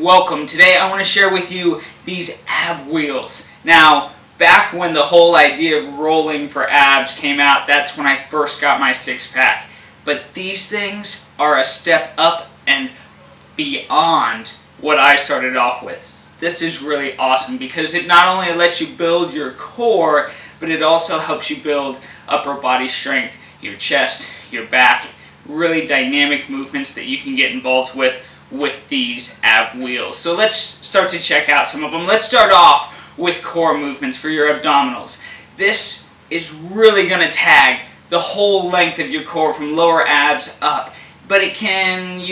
welcome. Today I want to share with you these ab wheels. Now, back when the whole idea of rolling for abs came out, that's when I first got my six-pack. But these things are a step up and beyond what I started off with. This is really awesome because it not only lets you build your core, but it also helps you build upper body strength, your chest, your back, really dynamic movements that you can get involved with these ab wheels. So let's start to check out some of them. Let's start off with core movements for your abdominals. This is really going to tag the whole length of your core from lower abs up, but you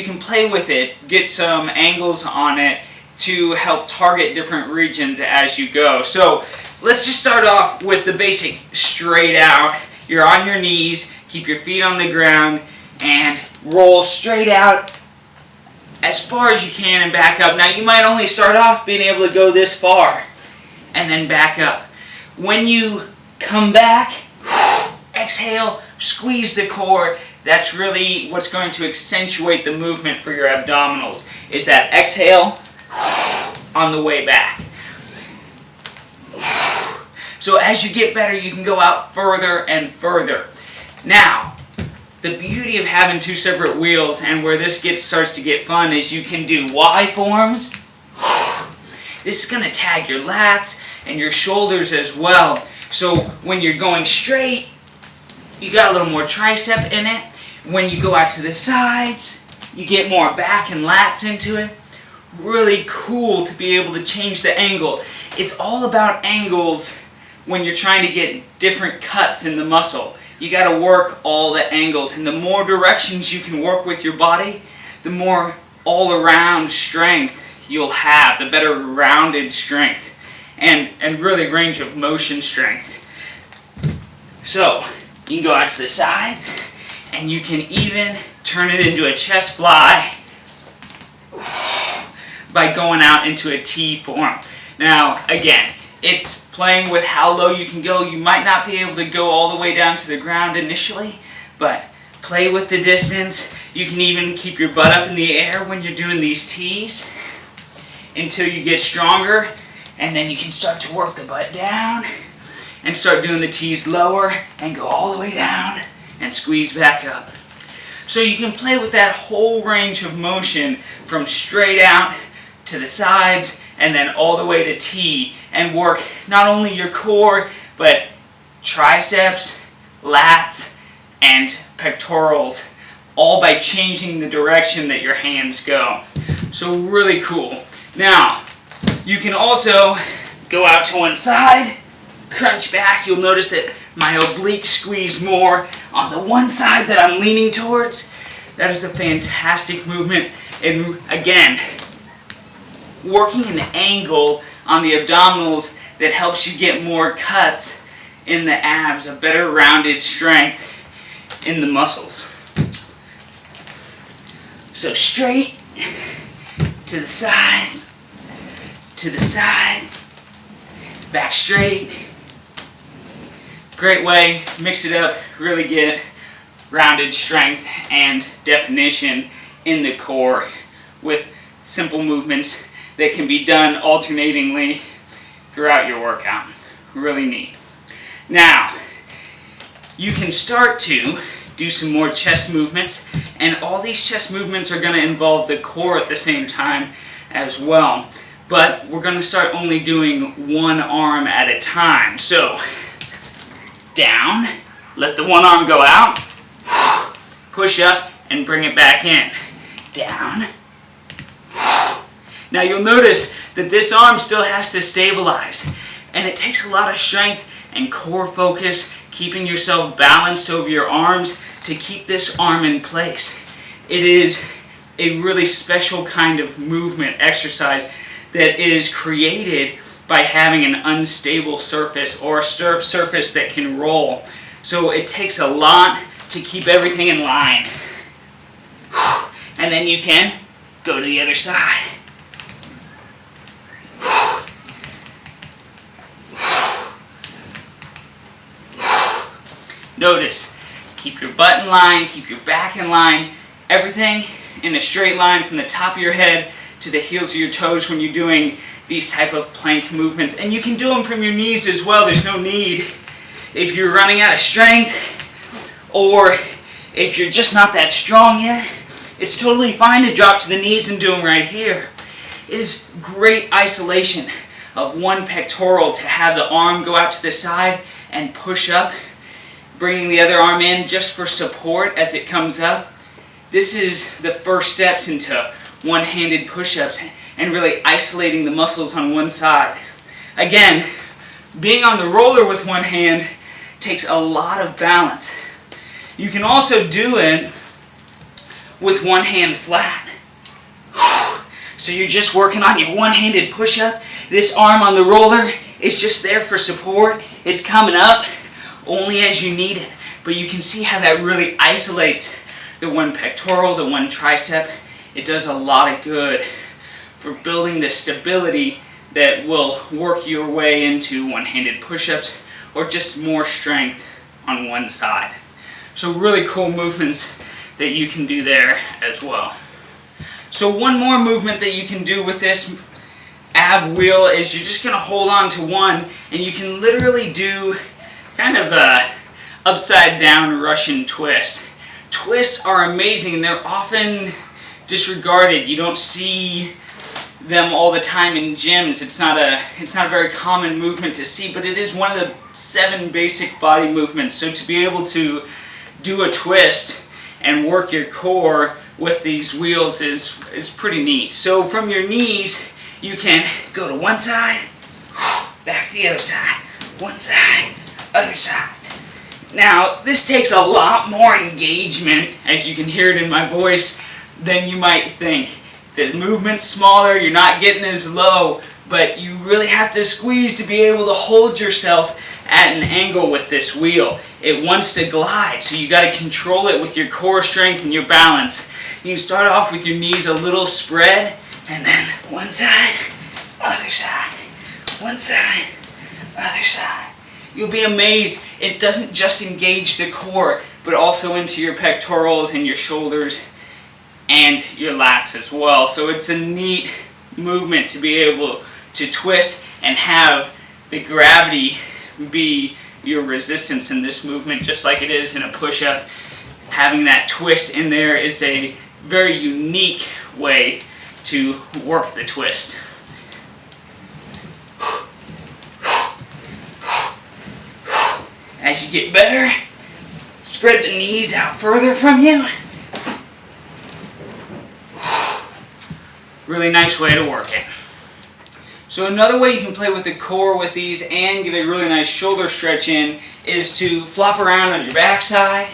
can play with it, get some angles on it to help target different regions as you go. So let's just start off with the basic straight out. You're on your knees, keep your feet on the ground, and roll straight out as far as you can and back up. Now you might only start off being able to go this far and then back up. When you come back, exhale, squeeze the core. That's really what's going to accentuate the movement for your abdominals, is that exhale on the way back. So as you get better, you can go out further and further. Now, the beauty of having two separate wheels and where this starts to get fun is you can do Y forms. This is going to tag your lats and your shoulders as well. So when you're going straight, you got a little more tricep in it. When you go out to the sides, you get more back and lats into it. Really cool to be able to change the angle. It's all about angles when you're trying to get different cuts in the muscle. You got to work all the angles, and the more directions you can work with your body, the more all-around strength you'll have, the better rounded strength, and really range of motion strength. So you can go out to the sides, and you can even turn it into a chest fly by going out into a T form. Now, again, it's playing with how low you can go. You might not be able to go all the way down to the ground initially, but play with the distance. You can even keep your butt up in the air when you're doing these T's until you get stronger, and then you can start to work the butt down and start doing the T's lower and go all the way down and squeeze back up. So you can play with that whole range of motion from straight out to the sides and then all the way to T, and work not only your core, but triceps, lats, and pectorals, all by changing the direction that your hands go. So really cool. Now, you can also go out to one side, crunch back. You'll notice that my obliques squeeze more on the one side that I'm leaning towards. That is a fantastic movement. And again, working an angle on the abdominals that helps you get more cuts in the abs, a better rounded strength in the muscles. So straight to the sides, back straight. Great way, mix it up, really get rounded strength and definition in the core with simple movements that can be done alternatingly throughout your workout. Really neat. Now, you can start to do some more chest movements, and all these chest movements are going to involve the core at the same time as well. But we're going to start only doing one arm at a time. So, down, let the one arm go out, push up, and bring it back in. Down. Now you'll notice that this arm still has to stabilize, and it takes a lot of strength and core focus, keeping yourself balanced over your arms to keep this arm in place. It is a really special kind of movement exercise that is created by having an unstable surface or a surface that can roll. So it takes a lot to keep everything in line. And then you can go to the other side. Notice, keep your butt in line, keep your back in line, everything in a straight line from the top of your head to the heels of your toes when you're doing these type of plank movements. And you can do them from your knees as well. There's no need, if you're running out of strength or if you're just not that strong yet, it's totally fine to drop to the knees and do them right here. It is great isolation of one pectoral to have the arm go out to the side and push up, bringing the other arm in just for support as it comes up. This is the first steps into one-handed push-ups and really isolating the muscles on one side. Again, being on the roller with one hand takes a lot of balance. You can also do it with one hand flat. So you're just working on your one-handed push-up. This arm on the roller is just there for support. It's coming up only as you need it. But you can see how that really isolates the one pectoral, the one tricep. It does a lot of good for building the stability that will work your way into one-handed push-ups or just more strength on one side. So really cool movements that you can do there as well. So one more movement that you can do with this ab wheel is you're just going to hold on to one and you can literally do kind of a upside down Russian twist. Twists are amazing and they're often disregarded. You don't see them all the time in gyms. It's not a very common movement to see, but it is one of the 7 basic body movements. So to be able to do a twist and work your core with these wheels is pretty neat. So from your knees, you can go to one side, back to the other side, one side, other side. Now, this takes a lot more engagement, as you can hear it in my voice, than you might think. The movement's smaller, you're not getting as low, but you really have to squeeze to be able to hold yourself at an angle with this wheel. It wants to glide, so you got to control it with your core strength and your balance. You can start off with your knees a little spread, and then one side, other side, one side, other side. You'll be amazed. It doesn't just engage the core, but also into your pectorals and your shoulders and your lats as well. So it's a neat movement to be able to twist and have the gravity be your resistance in this movement, just like it is in a push-up. Having that twist in there is a very unique way to work the twist. As you get better, spread the knees out further from you. Really nice way to work it. So another way you can play with the core with these and get a really nice shoulder stretch in is to flop around on your backside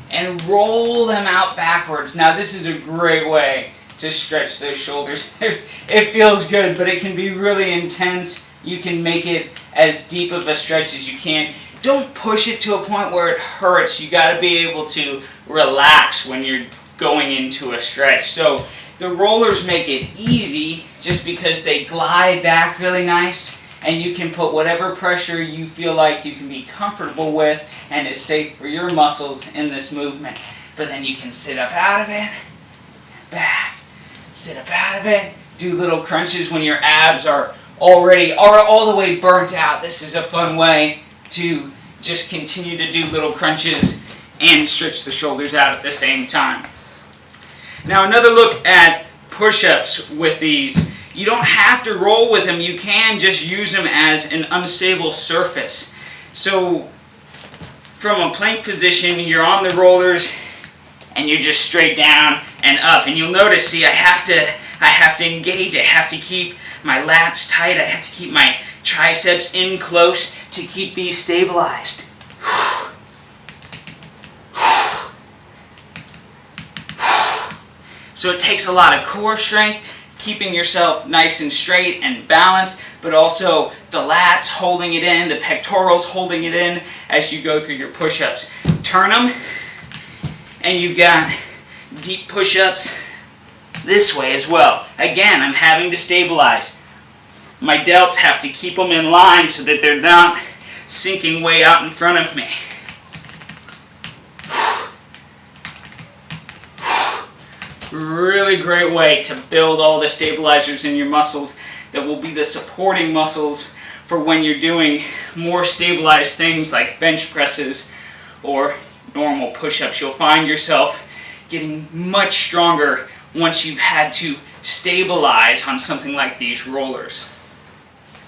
and roll them out backwards. Now this is a great way to stretch those shoulders. It feels good, but it can be really intense. You can make it as deep of a stretch as you can. Don't push it to a point where it hurts. You got to be able to relax when you're going into a stretch. So the rollers make it easy just because they glide back really nice, and you can put whatever pressure you feel like you can be comfortable with and is safe for your muscles in this movement. But then you can sit up out of it, back, sit up out of it, do little crunches when your abs are all the way burnt out. This is a fun way to just continue to do little crunches and stretch the shoulders out at the same time. Now another look at push-ups with these. You don't have to roll with them. You can just use them as an unstable surface. So from a plank position, you're on the rollers and you're just straight down and up. And you'll notice, see, I have to engage. I have to keep my lats tight. I have to keep my triceps in close to keep these stabilized. So it takes a lot of core strength, keeping yourself nice and straight and balanced, but also the lats holding it in, the pectorals holding it in as you go through your push-ups. Turn them, and you've got deep push-ups this way as well. Again, I'm having to stabilize. My delts have to keep them in line so that they're not sinking way out in front of me. Really great way to build all the stabilizers in your muscles that will be the supporting muscles for when you're doing more stabilized things like bench presses or normal push-ups. You'll find yourself getting much stronger once you've had to stabilize on something like these rollers.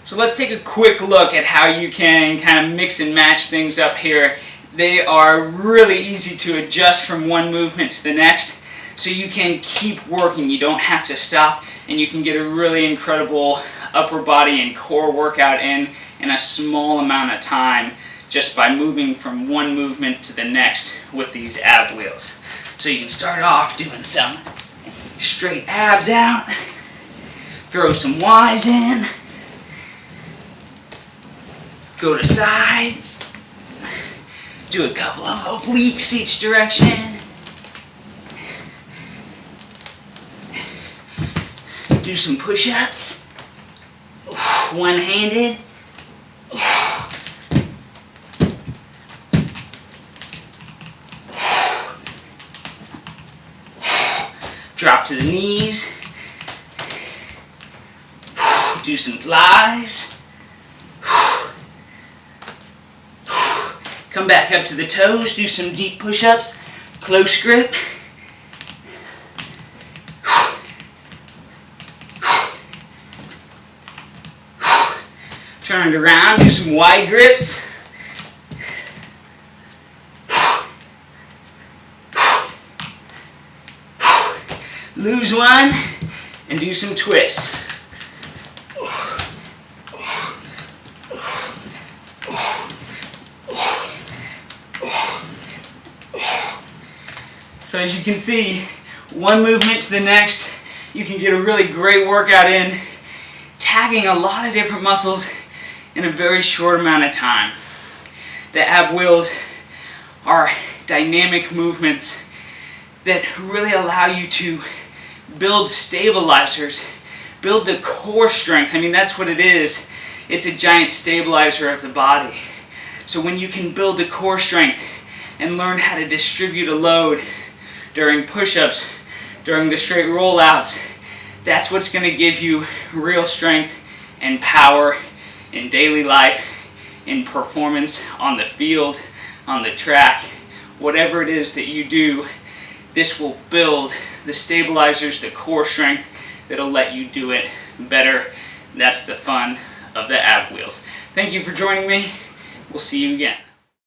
So let's take a quick look at how you can kind of mix and match things up here. They are really easy to adjust from one movement to the next, so you can keep working. You don't have to stop, and you can get a really incredible upper body and core workout in a small amount of time just by moving from one movement to the next with these ab wheels. So you can start off doing some straight abs out, throw some Ys in, go to sides, do a couple of obliques each direction, do some push-ups, one-handed, drop to the knees, do some flies, come back up to the toes, do some deep push-ups, close grip, turn it around, do some wide grips, lose one, and do some twists. So as you can see, one movement to the next, you can get a really great workout in, tagging a lot of different muscles in a very short amount of time. The ab wheels are dynamic movements that really allow you to build stabilizers, build the core strength. I mean, that's what it is. It's a giant stabilizer of the body. So when you can build the core strength and learn how to distribute a load during push-ups, during the straight rollouts, that's what's going to give you real strength and power in daily life, in performance on the field, on the track, whatever it is that you do. This will build the stabilizers, the core strength that'll let you do it better. That's the fun of the ab wheels. Thank you for joining me. We'll see you again.